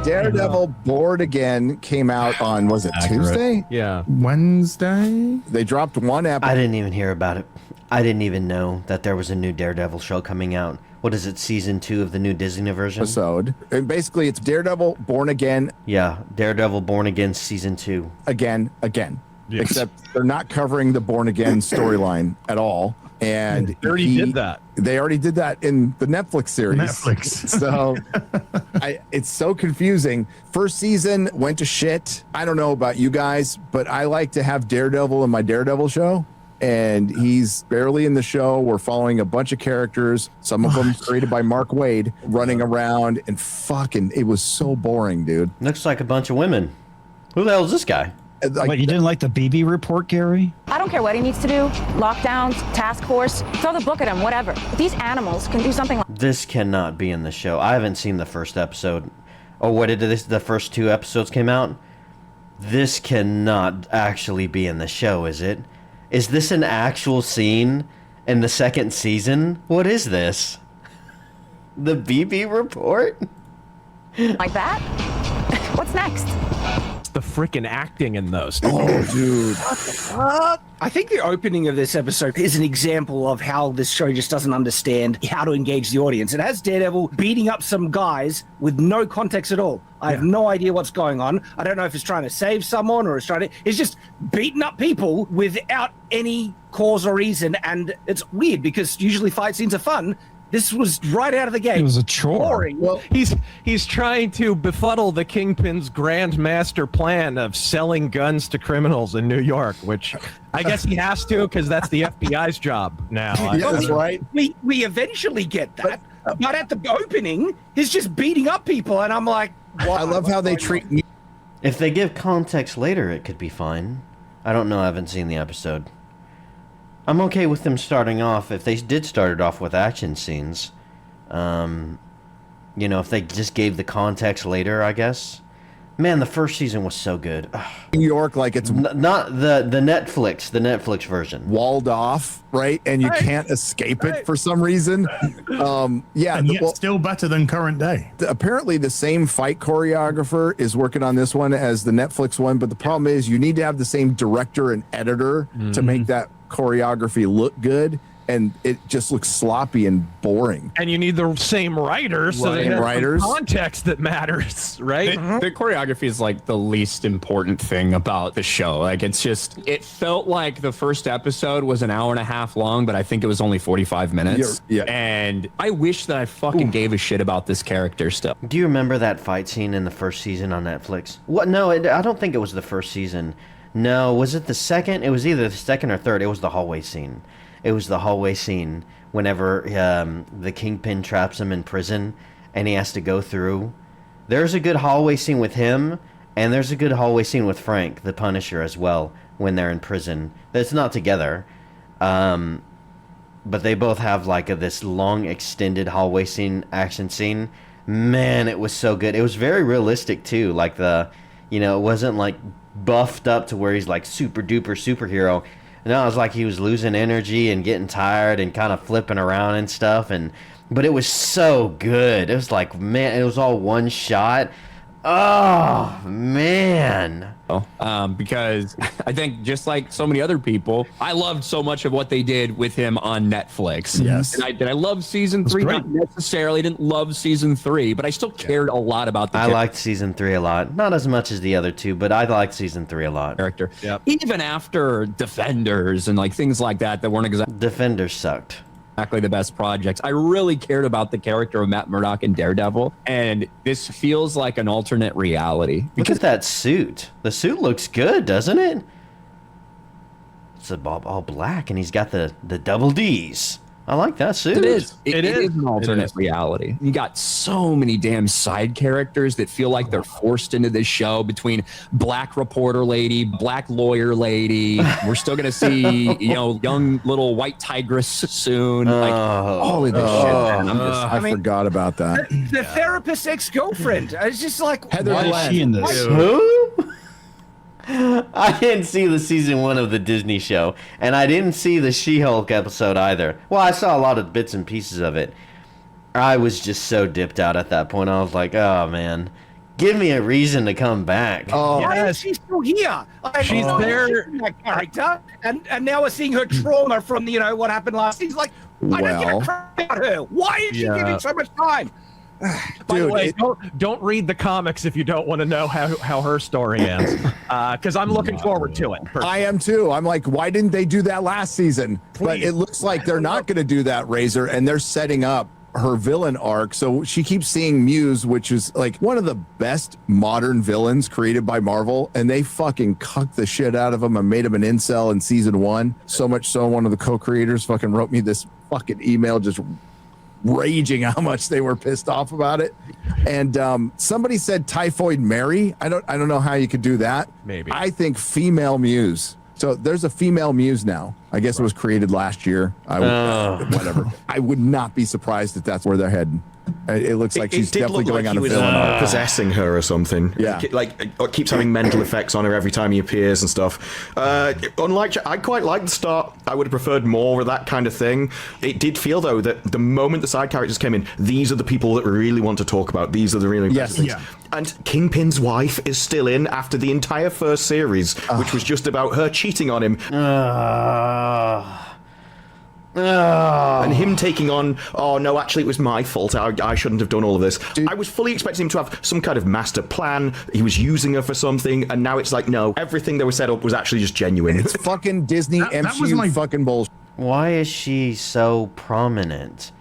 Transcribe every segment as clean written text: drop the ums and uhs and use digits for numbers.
Daredevil Born Again came out on, was it Tuesday? Yeah. Wednesday? They dropped one episode. I didn't even hear about it. I didn't even know that there was a new Daredevil show coming out. What is it, season 2 of the new Disney version? And basically, it's Daredevil Born Again. Yeah, Daredevil Born Again season 2. Again. Yes. Except they're not covering the Born Again storyline at all. And They already did that. They already did that in the Netflix series. So it's so confusing. First season went to shit. I don't know about you guys, but I like to have Daredevil in my Daredevil show. And he's barely in the show. We're following a bunch of characters, some of them created by Mark Waid, running around and it was so boring, dude. Looks like a bunch of women. Who the hell is this guy? Like, What, you didn't like the BB report, Gary? I don't care what he needs to do. Lockdowns, task force, throw the book at him, whatever. If these animals can do something like This cannot be in the show. I haven't seen the first episode. Oh, what did this? The first 2 episodes came out? This cannot actually be in the show, is it? Is this an actual scene in the second season? What is this? The BB report? that, what's next? It's the freaking acting in those. oh, dude. I think the opening of this episode is an example of how this show just doesn't understand how to engage the audience. It has Daredevil beating up some guys with no context at all. I have no idea what's going on. I don't know if it's trying to save someone or it's just beating up people without any cause or reason. And it's weird because usually fight scenes are fun. This was right out of the gate. It was a chore. Boring. Well, He's trying to befuddle the Kingpin's grand master plan of selling guns to criminals in New York, which I guess he has to because that's the FBI's job now. Yeah, that's right. We eventually get that. But at the opening, he's just beating up people. And I'm like, I love how they treat me. If they give context later, it could be fine. I don't know. I haven't seen the episode. I'm okay with them starting off, if they did start it off with action scenes. If they just gave the context later, I guess. Man, the first season was so good. New York like it's Not the Netflix version. walled off, right? And you can't escape it for some reason. And yet still better than current day. Apparently the same fight choreographer is working on this one as the Netflix one, but the problem is you need to have the same director and editor to make that choreography look good, and it just looks sloppy and boring. And you need the same writers, so they have some context that matters, right? The choreography is like the least important thing about the show. Like it felt like the first episode was an hour and a half long, but I think it was only 45 minutes. Yeah. And I wish that I fucking gave a shit about this character still. Do you remember that fight scene in the first season on Netflix? What? No, I don't think it was the first season. No, was it the second? It was either the second or third. It was the hallway scene. It was the hallway scene whenever the Kingpin traps him in prison and he has to go through. There's a good hallway scene with him, and there's a good hallway scene with Frank, the Punisher, as well, when they're in prison. It's not together, but they both have like this long extended hallway scene, action scene. Man, it was so good. It was very realistic too. Like it wasn't like buffed up to where he's like super duper superhero. No, it was like he was losing energy and getting tired and kind of flipping around and stuff. But it was so good. It was like, man, it was all one shot. Oh, man. Because I think just like so many other people, I loved so much of what they did with him on Netflix. Yes. And I love season 3. Not necessarily didn't love season 3, but I still cared a lot about the I liked season 3 a lot. Not as much as the other 2, but I liked season 3 a lot. character. Yep. Even after Defenders and like things like that weren't Defenders sucked. exactly the best projects. I really cared about the character of Matt Murdock in Daredevil, and this feels like an alternate reality. Look at that suit. The suit looks good, doesn't it? It's all black, and he's got the double D's. I like that suit. It is. It is an alternate reality. You got so many damn side characters that feel like they're forced into this show between black reporter lady, black lawyer lady. We're still going to see, young little white tigress soon. Like all of this shit. Man. I forgot about that. The therapist's ex-girlfriend. It's just like, Heather Why is Glenn. she in this? Who? I didn't see the season 1 of the Disney show, and I didn't see the She-Hulk episode either. Well, I saw a lot of bits and pieces of it. I was just so dipped out at that point. I was like, oh, man. Give me a reason to come back. Oh, Why is she still here? She's there. That character, and now we're seeing her trauma from what happened last season. Like, I don't give a crap about her. Why is she giving so much time? By the way, don't read the comics if you don't want to know how her story ends, because I'm looking forward to it. I am too. I'm like, why didn't they do that last season? But it looks like they're not going to do that, Razor, and they're setting up her villain arc. So she keeps seeing Muse, which is like one of the best modern villains created by Marvel, and they fucking cucked the shit out of him and made him an incel in season 1. So much so one of the co-creators fucking wrote me this fucking email just raging how much they were pissed off about it. And somebody said Typhoid Mary. I don't know how you could do that. Maybe. I think female Muse. So there's a female Muse now. I guess it was created last year. Whatever. I would not be surprised if that's where they're heading. It looks like she's definitely going on a villain arc. Possessing her or something. Yeah. Like keeps having mental effects on her every time he appears and stuff. Unlike, I quite like the start. I would have preferred more of that kind of thing. It did feel, though, that the moment the side characters came in, these are the people that we really want to talk about. These are the really important things. Yeah. And Kingpin's wife is still in after the entire first series, which was just about her cheating on him. And him taking on, oh no, actually it was my fault, I shouldn't have done all of this. I was fully expecting him to have some kind of master plan. He was using her for something, and now it's like, no, everything that was set up was actually just genuine. It's fucking Disney MCU fucking bullshit. Why is she so prominent?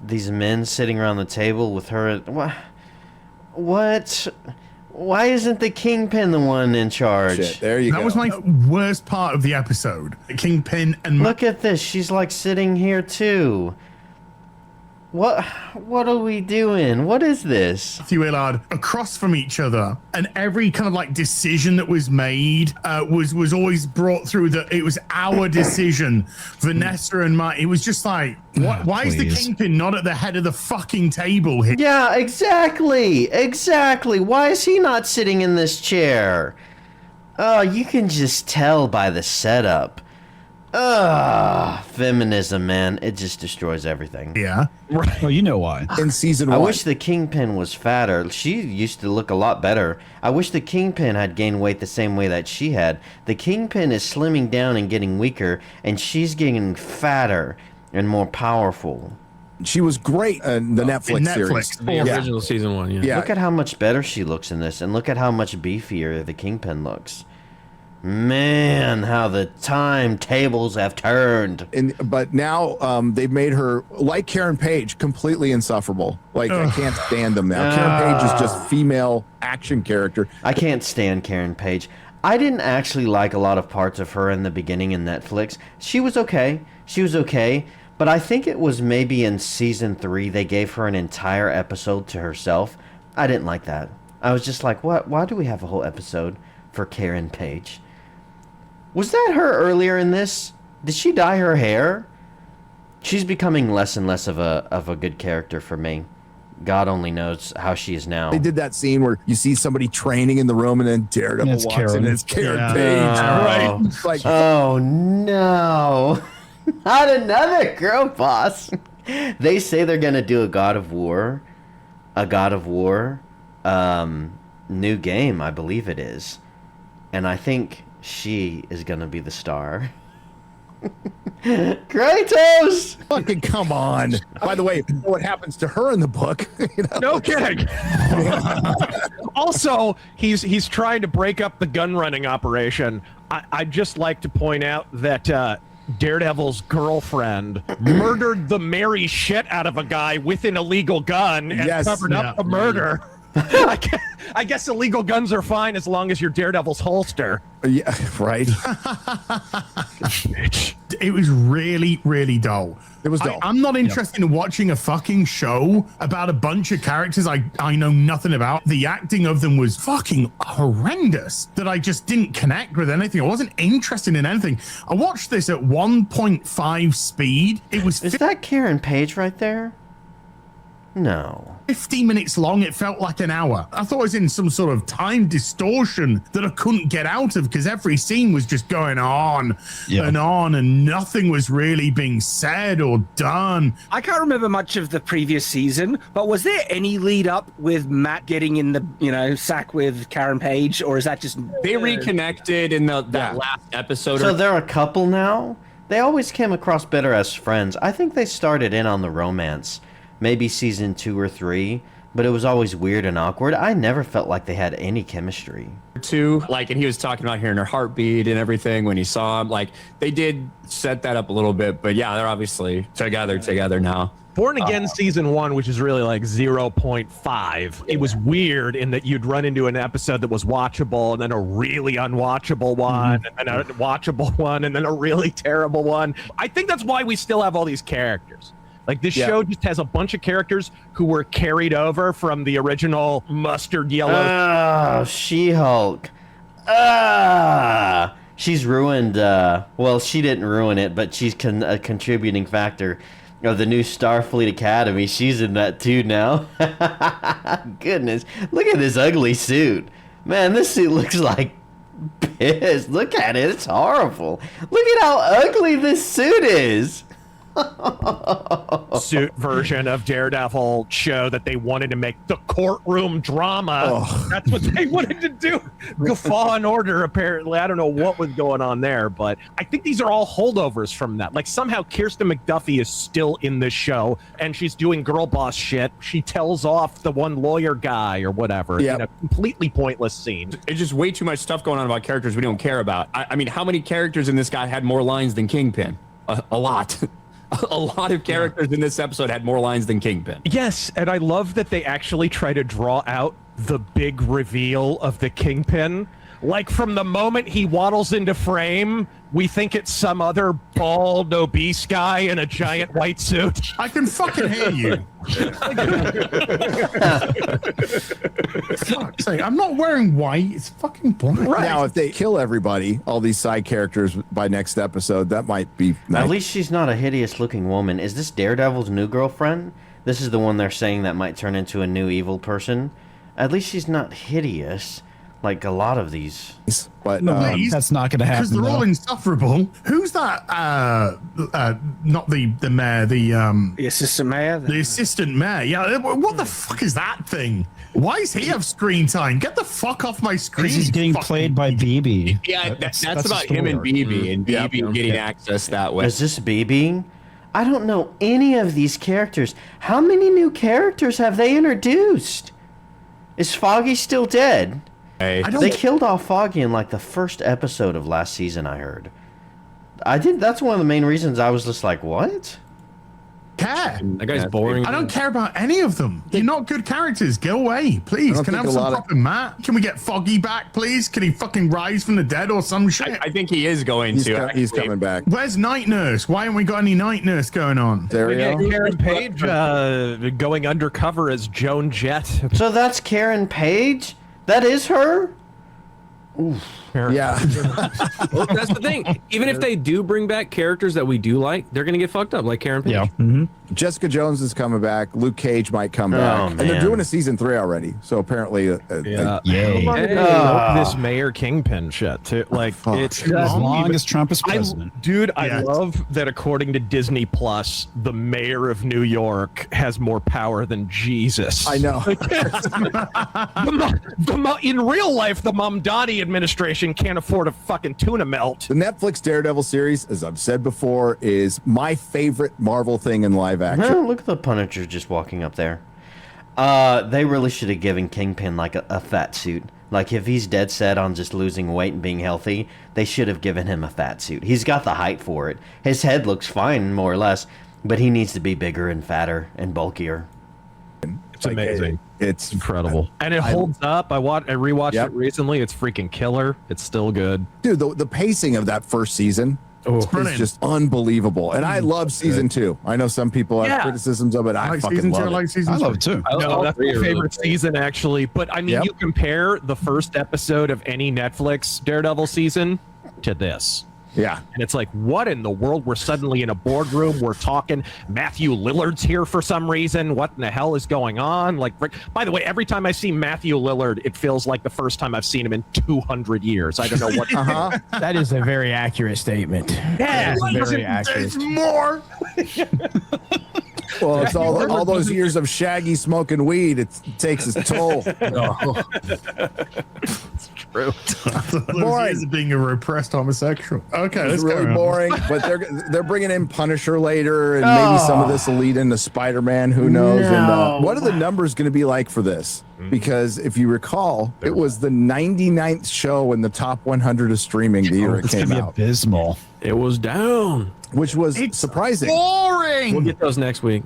These men sitting around the table with her. What? Why isn't the Kingpin the one in charge? Shit, there you go. That was my worst part of the episode. Kingpin and... Look at this. She's like sitting here too. What are we doing? What is this? Matthew Illard across from each other, and every kind of like decision that was made was always brought through that it was our decision. Vanessa and Mike. It was just like, why is the Kingpin not at the head of the fucking table here? Yeah, exactly. Why is he not sitting in this chair? Oh, you can just tell by the setup. Feminism, man. It just destroys everything. Yeah. Right. Well, you know why. In season 1. I wish the Kingpin was fatter. She used to look a lot better. I wish the Kingpin had gained weight the same way that she had. The Kingpin is slimming down and getting weaker, and she's getting fatter and more powerful. She was great in the Netflix series. The original season 1, yeah. Look at how much better she looks in this, and look at how much beefier the Kingpin looks. Man, how the timetables have turned. But now they've made her, like Karen Page, completely insufferable. Like, I can't stand them now. Karen Page is just female action character. I can't stand Karen Page. I didn't actually like a lot of parts of her in the beginning in Netflix. She was okay. But I think it was maybe in season 3 they gave her an entire episode to herself. I didn't like that. I was just like, what? Why do we have a whole episode for Karen Page? Was that her earlier in this? Did she dye her hair? She's becoming less and less of a good character for me. God only knows how she is now. They did that scene where you see somebody training in the room and then Daredevil walks in and it's Karen Page. Right? It's like, oh no. Not another girl boss. They say they're going to do a God of War new game, I believe it is. And I think she is going to be the star. Kratos! Fucking come on. By the way, you know what happens to her in the book? No kidding. Also, he's trying to break up the gun running operation. I'd just like to point out that Daredevil's girlfriend murdered the merry shit out of a guy with an illegal gun and covered up the murder. I guess illegal guns are fine as long as you're Daredevil's holster. Yeah, right. It was really, really dull. It was dull. I'm not interested in watching a fucking show about a bunch of characters I know nothing about. The acting of them was fucking horrendous that I just didn't connect with anything. I wasn't interested in anything. I watched this at 1.5 speed. It was... Is that Karen Page right there? No. 50 minutes long, it felt like an hour. I thought I was in some sort of time distortion that I couldn't get out of because every scene was just going on and on and nothing was really being said or done. I can't remember much of the previous season, but was there any lead up with Matt getting in the, sack with Karen Page, or is that just... They reconnected in that last episode. So they're a couple now? They always came across better as friends. I think they started in on the romance. Maybe season 2 or 3, but it was always weird and awkward. I never felt like they had any chemistry. Too, and he was talking about hearing her heartbeat and everything when he saw him. They did set that up a little bit, but yeah, they're obviously together now. Born Again season 1, which is really 0.5. It was weird in that you'd run into an episode that was watchable and then a really unwatchable one and then a watchable one and then a really terrible one. I think that's why we still have all these characters. This show just has a bunch of characters who were carried over from the original mustard yellow. Oh, She-Hulk. She's ruined, she didn't ruin it, but she's a contributing factor of the new Starfleet Academy. She's in that too now. Goodness, look at this ugly suit. Man, this suit looks like piss. Look at it, it's horrible. Look at how ugly this suit is. Suit version of Daredevil show that they wanted to make the courtroom drama. That's what they wanted to do. Guffaw and Order, apparently. I don't know what was going on there, but I think these are all holdovers from that. Somehow Kirsten McDuffie is still in this show and she's doing girl boss shit. She tells off the one lawyer guy or whatever in a completely pointless scene. It's just way too much stuff going on about characters we don't care about. I mean, how many characters in this guy had more lines than Kingpin? A lot. A lot of characters in this episode had more lines than Kingpin. Yes, and I love that they actually try to draw out the big reveal of the Kingpin. From the moment he waddles into frame, we think it's some other bald, obese guy in a giant white suit. I can fucking hear you. Fuck's sake, I'm not wearing white. It's fucking black. Right. Now, if they kill everybody, all these side characters by next episode, that might be nice. At least she's not a hideous-looking woman. Is this Daredevil's new girlfriend? This is the one they're saying that might turn into a new evil person. At least she's not hideous. Like a lot of these. But that's not going to happen. Because they're all insufferable. Who's that? Not the mayor, the assistant mayor? The assistant mayor. Yeah, what the fuck is that thing? Why does he have screen time? Get the fuck off my screen. He's getting played by BB. Yeah, that's about him and BB, and BB getting access that way. Is this BB? I don't know any of these characters. How many new characters have they introduced? Is Foggy still dead? They killed off Foggy in the first episode of last season, I heard. That's one of the main reasons I was just like, what? Care. That guy's boring. I don't care about any of them. You're not good characters. Go away, please. Can I have some fucking Matt? Can we get Foggy back, please? Can he fucking rise from the dead or some shit? I think he is going to. He's coming back. Where's Night Nurse? Why haven't we got any Night Nurse going on? There we go. Karen Page going undercover as Joan Jett. So that's Karen Page? That is her? Oof. Yeah. Well, that's the thing. Even if they do bring back characters that we do like, they're going to get fucked up, like Karen Page. Yeah. Jessica Jones is coming back. Luke Cage might come back. And they're doing a season 3 already. So apparently, this Mayor Kingpin shit too. It's as long as Trump is president. I love that according to Disney Plus, the mayor of New York has more power than Jesus. I know. In real life, the Mamdani administration can't afford a fucking tuna melt. The Netflix Daredevil series, as I've said before, is my favorite Marvel thing in live action. No, look at the Punisher just walking up there. They really should have given Kingpin a fat suit. If he's dead set on just losing weight and being healthy, they should have given him a fat suit. He's got the height for it. His head looks fine, more or less, but he needs to be bigger and fatter and bulkier. It's amazing. It's incredible. And it holds up. I rewatched it recently. It's freaking killer. It's still good. Dude, the pacing of that first season is just unbelievable. And I love season 2. I know some people have criticisms of it. I fucking love it. I love it too. No, that's my favorite season, actually. But I mean, you compare the first episode of any Netflix Daredevil season to this. Yeah. And it's like, what in the world? We're suddenly in a boardroom. We're talking. Matthew Lillard's here for some reason. What in the hell is going on? Like, by the way, every time I see Matthew Lillard, it feels like the first time I've seen him in 200 years. I don't know what. That is a very accurate statement. Yeah, very accurate. There's more. Well, it's all those years of Shaggy smoking weed. It takes its toll. It's true. Those years of being a repressed homosexual. Okay, It's let's really go. boring, but they're bringing in Punisher later, and maybe some of this will lead into Spider-Man. Who knows? No. And what are the numbers going to be like for this? Because if you recall, it was the 99th show in the top 100 of streaming the year it It's gonna came be out, abysmal. It was down. which was It's surprising. boring. We'll get those next week.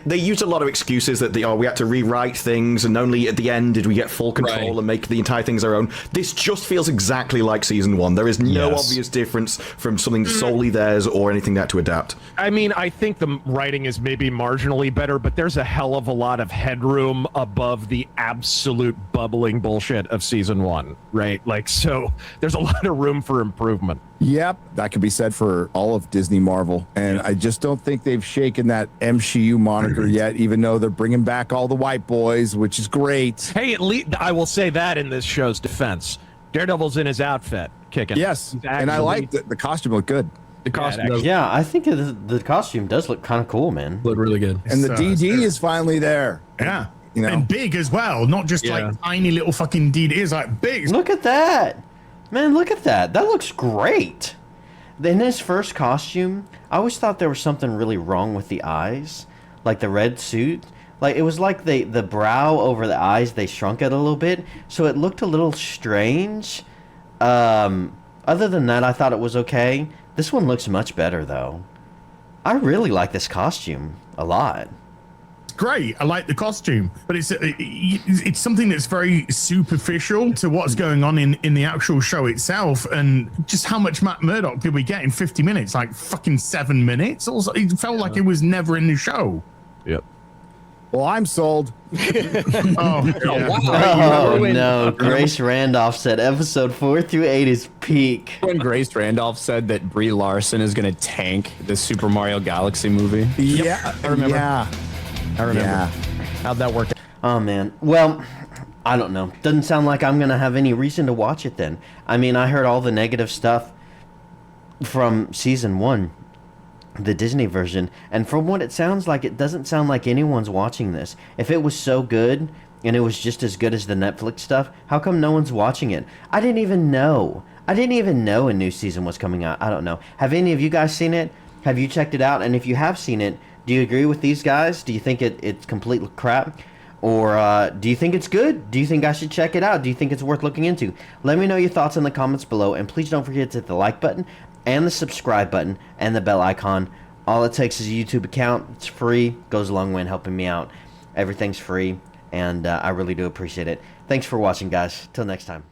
They used a lot of excuses that we had to rewrite things, and only at the end did we get full control and make the entire things our own. This just feels exactly like season 1. There is no obvious difference from something solely theirs or anything that to adapt. I mean, I think the writing is maybe marginally better, but there's a hell of a lot of headroom above the absolute bubbling bullshit of season 1, right? Like, so there's a lot of room for improvement. Yep, that could be said for all of Disney Marvel, and I just don't think they've shaken that MCU moniker yet, even though they're bringing back all the white boys, which is great. Hey, at least I will say that in this show's defense, Daredevil's in his outfit, kicking. Yes, He's and I actually- like the costume looked good. The costume it does Yeah, I think the costume does look kind of cool, man. look really good. And the So, DD is finally there. Yeah. You know? And big as well, not just like tiny little fucking DD. It's like big. Look at that. Man, look at that. That looks great. In his first costume, I always thought there was something really wrong with the eyes. Like the red suit. Like it was like the brow over the eyes, they shrunk it a little bit. So it looked a little strange. Other than that, I thought it was okay. This one looks much better, though. I really like this costume a lot. Great. I like the costume, but it's something that's very superficial to what's going on in the actual show itself, and just how much Matt Murdock did we get in 50 minutes? Like fucking 7 minutes. Also, it felt like it was never in the show. Yep. Well, I'm sold. Oh, yeah. Oh no! Grace Randolph said episode 4 through 8 is peak. When Grace Randolph said that Brie Larson is going to tank the Super Mario Galaxy movie. Yeah, I remember. Yeah, I remember. yeah. How'd that work? Oh man. Well, I don't know. Doesn't sound like I'm gonna have any reason to watch it then. I mean, I heard all the negative stuff from season 1, the Disney version, and from what it sounds like, it doesn't sound like anyone's watching this. If it was so good and it was just as good as the Netflix stuff, how come no one's watching it? I didn't even know a new season was coming out. I don't know. Have any of you guys seen it? Have you checked it out? And if you have seen it, do you agree with these guys? Do you think it's complete crap? Or do you think it's good? Do you think I should check it out? Do you think it's worth looking into? Let me know your thoughts in the comments below, and please don't forget to hit the like button and the subscribe button and the bell icon. All it takes is a YouTube account. It's free. Goes a long way in helping me out. Everything's free, and I really do appreciate it. Thanks for watching, guys. Till next time.